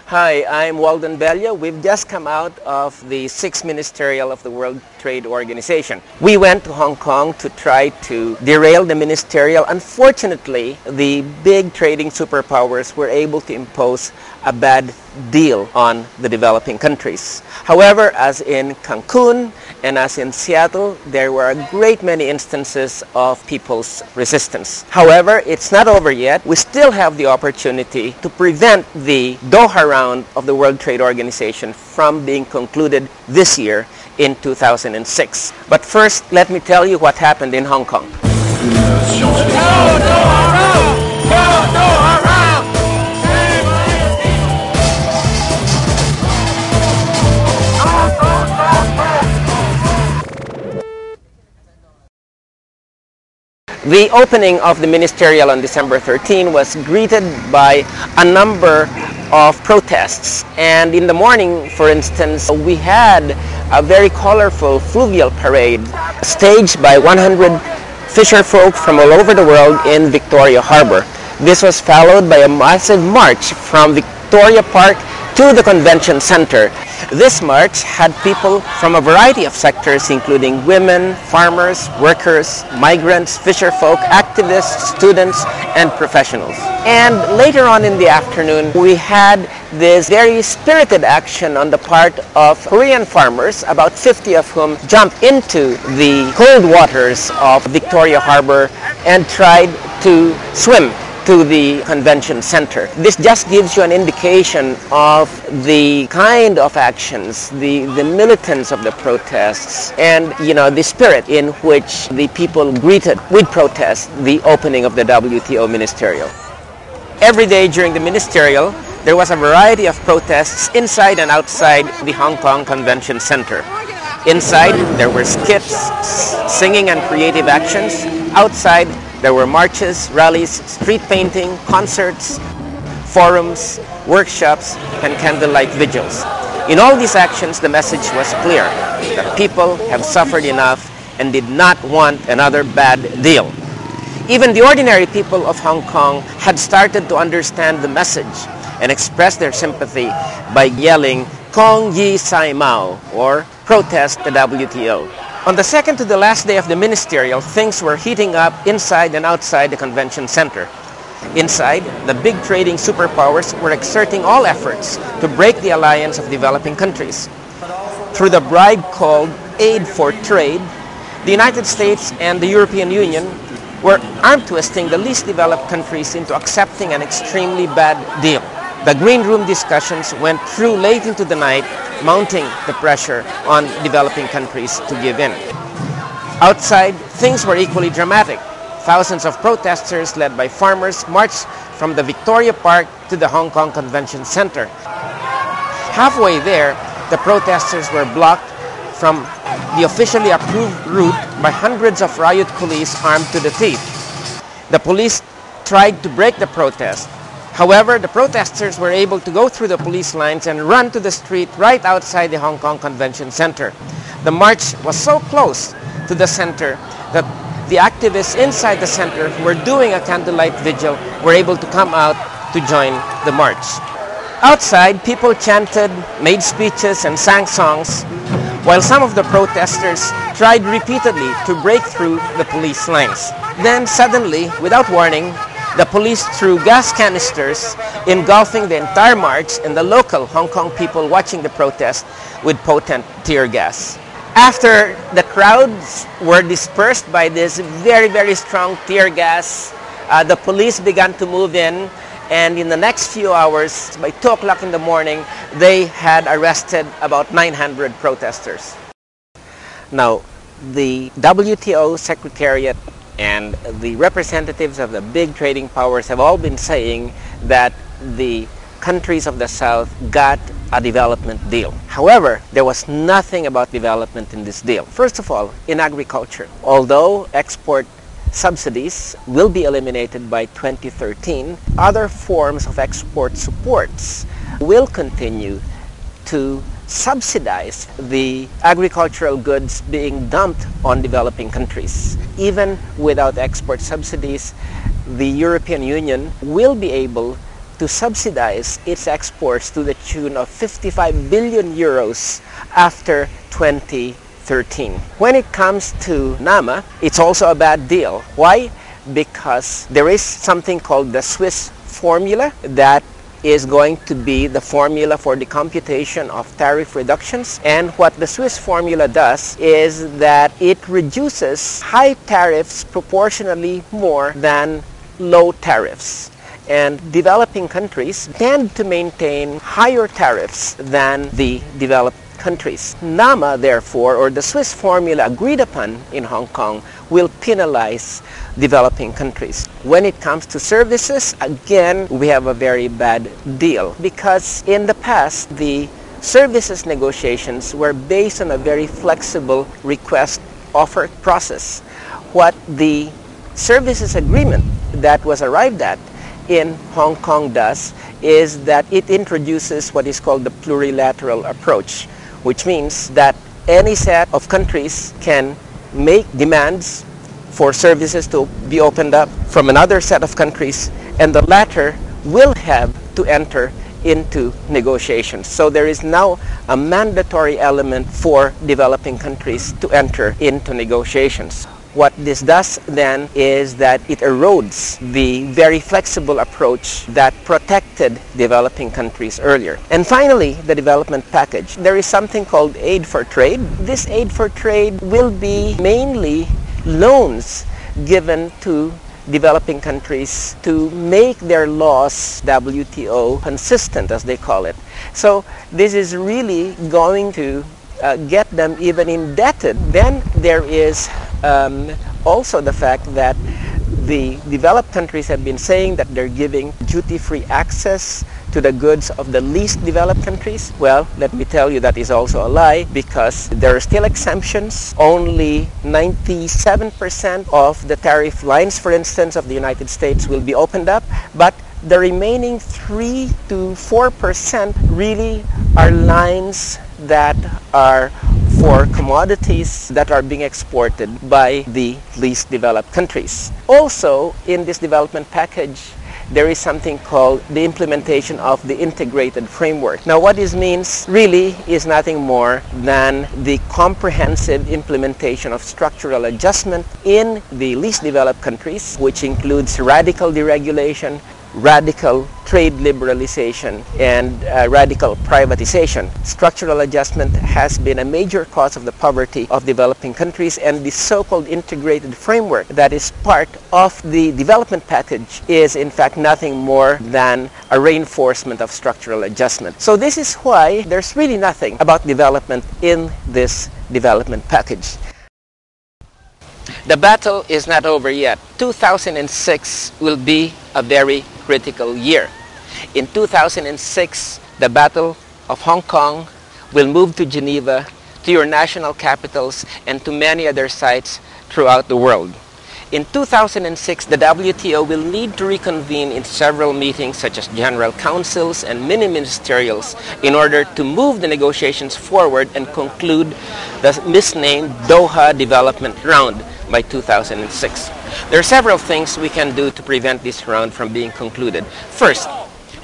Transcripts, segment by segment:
Hi, I'm Walden Bello. We've just come out of the 6th Ministerial of the World Trade Organization. We went to Hong Kong to try to derail the ministerial. Unfortunately, the big trading superpowers were able to impose a bad deal on the developing countries. However, as in Cancun and as in Seattle, there were a great many instances of people's resistance. However, it's not over yet. We still have the opportunity to prevent the Doha round of the World Trade Organization from being concluded this year in 2006. But first, let me tell you what happened in Hong Kong. The opening of the ministerial on December 13 was greeted by a number of protests. And in the morning, for instance, we had a very colorful fluvial parade staged by 100 fisher folk from all over the world in Victoria Harbor. This was followed by a massive march from Victoria Park to the Convention Center. This march had people from a variety of sectors, including women, farmers, workers, migrants, fisherfolk, activists, students, and professionals. And later on in the afternoon, we had this very spirited action on the part of Korean farmers, about 50 of whom jumped into the cold waters of Victoria Harbor and tried to swim to the convention center. This just gives you an indication of the kind of actions, the militance of the protests, and the spirit in which the people greeted with protest the opening of the WTO ministerial. Every day during the ministerial, there was a variety of protests inside and outside the Hong Kong Convention Center. Inside, there were skits, singing and creative actions. Outside, there were marches, rallies, street painting, concerts, forums, workshops, and candlelight vigils. In all these actions, the message was clear that people have suffered enough and did not want another bad deal. Even the ordinary people of Hong Kong had started to understand the message and express their sympathy by yelling, "Kong Yi Sai Mao," or protest the WTO. On the second to the last day of the ministerial, things were heating up inside and outside the convention center. Inside, the big trading superpowers were exerting all efforts to break the alliance of developing countries. Through the bribe called Aid for Trade, the United States and the European Union were arm-twisting the least developed countries into accepting an extremely bad deal. The green room discussions went through late into the night, mounting the pressure on developing countries to give in. Outside, things were equally dramatic. Thousands of protesters led by farmers marched from the Victoria Park to the Hong Kong Convention Center. Halfway there, the protesters were blocked from the officially approved route by hundreds of riot police armed to the teeth. The police tried to break the protest. However, the protesters were able to go through the police lines and run to the street right outside the Hong Kong Convention Center. The march was so close to the center that the activists inside the center who were doing a candlelight vigil were able to come out to join the march. Outside, people chanted, made speeches, and sang songs, while some of the protesters tried repeatedly to break through the police lines. Then suddenly, without warning, the police threw gas canisters, engulfing the entire march and the local Hong Kong people watching the protest with potent tear gas. After the crowds were dispersed by this very, very strong tear gas, the police began to move in, and in the next few hours, by 2 o'clock in the morning, they had arrested about 900 protesters. Now, the WTO Secretariat and the representatives of the big trading powers have all been saying that the countries of the South got a development deal. However, there was nothing about development in this deal. First of all, in agriculture, although export subsidies will be eliminated by 2013, other forms of export supports will continue to subsidize the agricultural goods being dumped on developing countries. Even without export subsidies, the European Union will be able to subsidize its exports to the tune of 55 billion euros after 2013. When it comes to NAMA, it's also a bad deal. Why? Because there is something called the Swiss formula that is going to be the formula for the computation of tariff reductions. And what the Swiss formula does is that it reduces high tariffs proportionally more than low tariffs. And developing countries tend to maintain higher tariffs than the developed countries. NAMA, therefore, or the Swiss formula agreed upon in Hong Kong, will penalize developing countries. When it comes to services, again, we have a very bad deal, because in the past, the services negotiations were based on a very flexible request-offer process. What the services agreement that was arrived at in Hong Kong does is that it introduces what is called the plurilateral approach, which means that any set of countries can make demands for services to be opened up from another set of countries, and the latter will have to enter into negotiations. So there is now a mandatory element for developing countries to enter into negotiations. What this does then is that it erodes the very flexible approach that protected developing countries earlier. And finally, the development package. There is something called aid for trade. This aid for trade will be mainly loans given to developing countries to make their laws WTO consistent, as they call it. So this is really going to get them even indebted. Then there is also the fact that the developed countries have been saying that they're giving duty-free access to the goods of the least developed countries. Well, let me tell you, that is also a lie, because there are still exemptions. Only 97% of the tariff lines, for instance, of the United States will be opened up, but the remaining 3 to 4% really are lines that are for commodities that are being exported by the least developed countries. Also, in this development package, there is something called the implementation of the integrated framework. Now, what this means really is nothing more than the comprehensive implementation of structural adjustment in the least developed countries, which includes radical deregulation, radical trade liberalization, and radical privatization. Structural adjustment has been a major cause of the poverty of developing countries, and the so-called integrated framework that is part of the development package is in fact nothing more than a reinforcement of structural adjustment. So this is why there's really nothing about development in this development package. The battle is not over yet. 2006 will be a very critical year. In 2006, the Battle of Hong Kong will move to Geneva, to your national capitals, and to many other sites throughout the world. In 2006, the WTO will need to reconvene in several meetings, such as general councils and mini-ministerials, in order to move the negotiations forward and conclude the misnamed Doha Development Round by 2006. There are several things we can do to prevent this round from being concluded. First,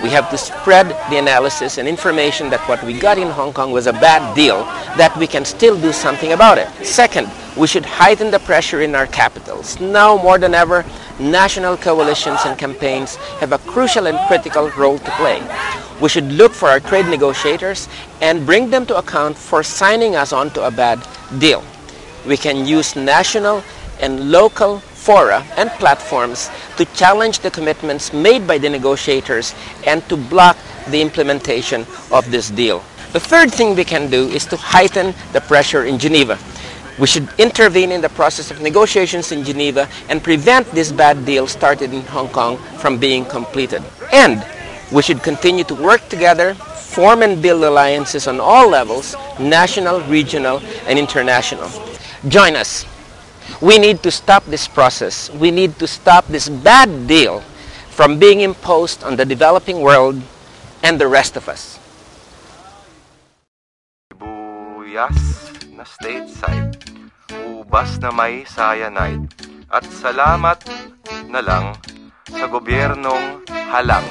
we have to spread the analysis and information that what we got in Hong Kong was a bad deal, that we can still do something about it. Second, we should heighten the pressure in our capitals. Now more than ever, national coalitions and campaigns have a crucial and critical role to play. We should look for our trade negotiators and bring them to account for signing us on to a bad deal. We can use national and local fora and platforms to challenge the commitments made by the negotiators and to block the implementation of this deal. The third thing we can do is to heighten the pressure in Geneva. We should intervene in the process of negotiations in Geneva and prevent this bad deal started in Hong Kong from being completed. And we should continue to work together, form and build alliances on all levels, national, regional, and international. Join us. We need to stop this process. We need to stop this bad deal from being imposed on the developing world and the rest of us. Buyas na stateside, ubas na may cyanide, at salamat na lang sa gobyernong halang.